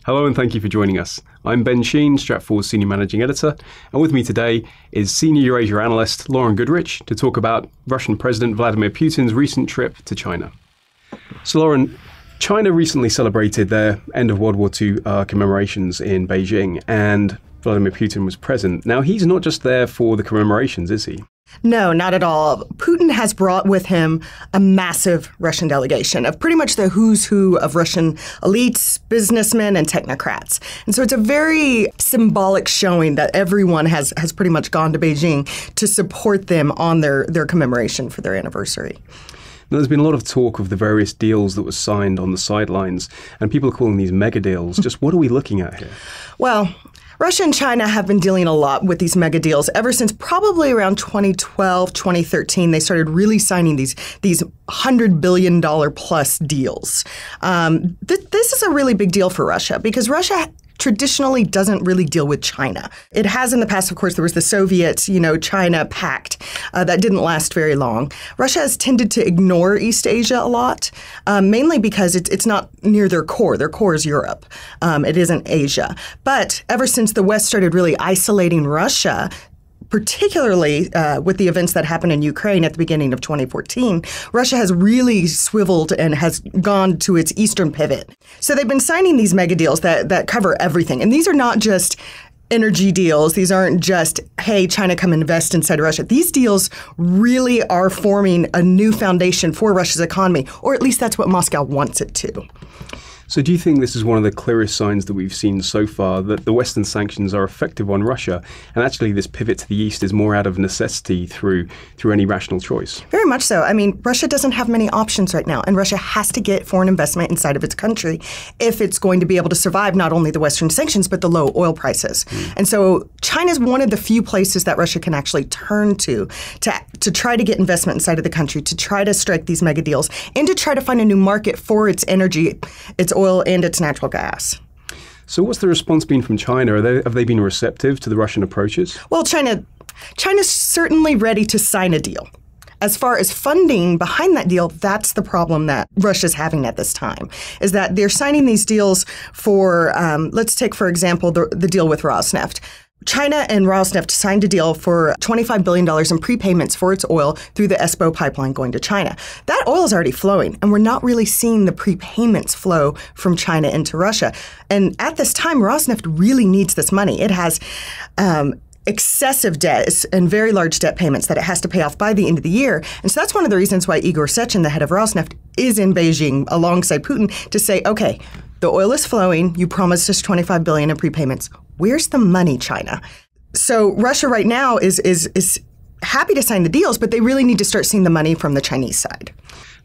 Hello and thank you for joining us. I'm Ben Sheen, Stratfor's Senior Managing Editor, and with me today is Senior Eurasia Analyst Lauren Goodrich to talk about Russian President Vladimir Putin's recent trip to China. So Lauren, China recently celebrated their end of World War II commemorations in Beijing, and Vladimir Putin was present. Now, he's not just there for the commemorations, is he? No, not at all. Putin has brought with him a massive Russian delegation of pretty much the who's who of Russian elites, businessmen, and technocrats. And so it's a very symbolic showing that everyone has pretty much gone to Beijing to support them on their commemoration for their anniversary. Now, there's been a lot of talk of the various deals that were signed on the sidelines, and people are calling these mega deals. Just what are we looking at here? Well, Russia and China have been dealing a lot with these mega deals ever since probably around 2012, 2013. They started really signing these $100 billion plus deals. This is a really big deal for Russia because Russia traditionally doesn't really deal with China. It has in the past, of course, there was the Soviet-China pact that didn't last very long. Russia has tended to ignore East Asia a lot, mainly because it's not near their core. Their core is Europe. It isn't Asia. But ever since the West started really isolating Russia, particularly with the events that happened in Ukraine at the beginning of 2014, Russia has really swiveled and has gone to its eastern pivot. So they've been signing these mega deals that cover everything. And these are not just energy deals. These aren't just, hey, China, come invest inside Russia. These deals really are forming a new foundation for Russia's economy, or at least that's what Moscow wants it to. So do you think this is one of the clearest signs that we've seen so far that the Western sanctions are effective on Russia, and actually this pivot to the east is more out of necessity through any rational choice? Very much so. I mean, Russia doesn't have many options right now, and Russia has to get foreign investment inside of its country if it's going to be able to survive not only the Western sanctions, but the low oil prices. And so China is one of the few places that Russia can actually turn to try to get investment inside of the country, to try to strike these mega deals, and to try to find a new market for its energy, its oil, and its natural gas. So what's the response been from China? Have they been receptive to the Russian approaches? Well, China's certainly ready to sign a deal. As far as funding behind that deal, that's the problem that Russia's having at this time, is that they're signing these deals for, let's take, for example, the deal with Rosneft. China and Rosneft signed a deal for $25 billion in prepayments for its oil through the Espo pipeline going to China. That oil is already flowing, and we're not really seeing the prepayments flow from China into Russia. And at this time, Rosneft really needs this money. It has excessive debts and very large debt payments that it has to pay off by the end of the year. And so that's one of the reasons why Igor Sechin, the head of Rosneft, is in Beijing alongside Putin to say, okay, the oil is flowing. You promised us $25 billion in prepayments. Where's the money, China? So Russia right now is happy to sign the deals, but they really need to start seeing the money from the Chinese side.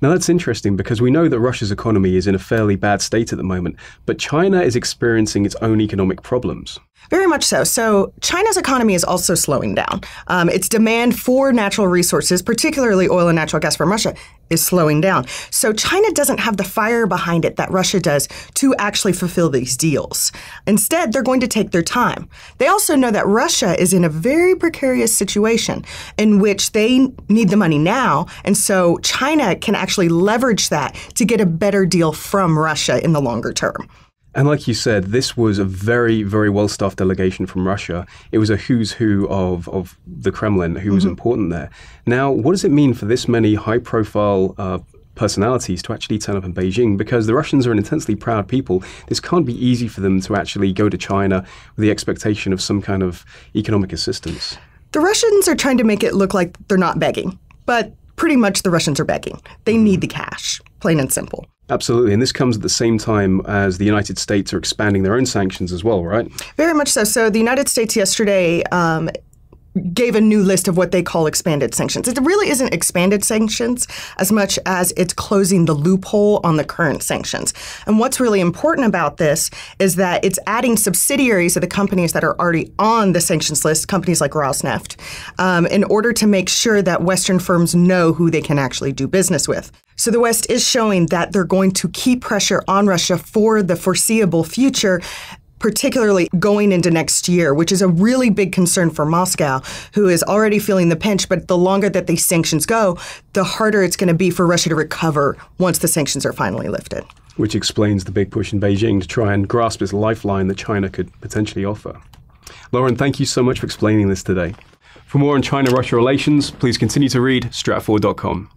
Now, that's interesting because we know that Russia's economy is in a fairly bad state at the moment, but China is experiencing its own economic problems. Very much so. So China's economy is also slowing down. Its demand for natural resources, particularly oil and natural gas from Russia, is slowing down. So China doesn't have the fire behind it that Russia does to actually fulfill these deals. Instead, they're going to take their time. They also know that Russia is in a very precarious situation in which they need the money now. And so China can actually leverage that to get a better deal from Russia in the longer term. And like you said, this was a very, very well-staffed delegation from Russia. It was a who's who of the Kremlin who was important there. Now, what does it mean for this many high-profile personalities to actually turn up in Beijing? Because the Russians are an intensely proud people. This can't be easy for them to actually go to China with the expectation of some kind of economic assistance. The Russians are trying to make it look like they're not begging, but pretty much the Russians are begging. They need the cash, plain and simple. Absolutely. And this comes at the same time as the United States are expanding their own sanctions as well, right? Very much so. So the United States yesterday gave a new list of what they call expanded sanctions. It really isn't expanded sanctions as much as it's closing the loophole on the current sanctions. And what's really important about this is that it's adding subsidiaries of the companies that are already on the sanctions list, companies like Rosneft, in order to make sure that Western firms know who they can actually do business with. So the West is showing that they're going to keep pressure on Russia for the foreseeable future, particularly going into next year, which is a really big concern for Moscow, who is already feeling the pinch. But the longer that these sanctions go, the harder it's going to be for Russia to recover once the sanctions are finally lifted. which explains the big push in Beijing to try and grasp this lifeline that China could potentially offer. Lauren, thank you so much for explaining this today. For more on China-Russia relations, please continue to read Stratfor.com.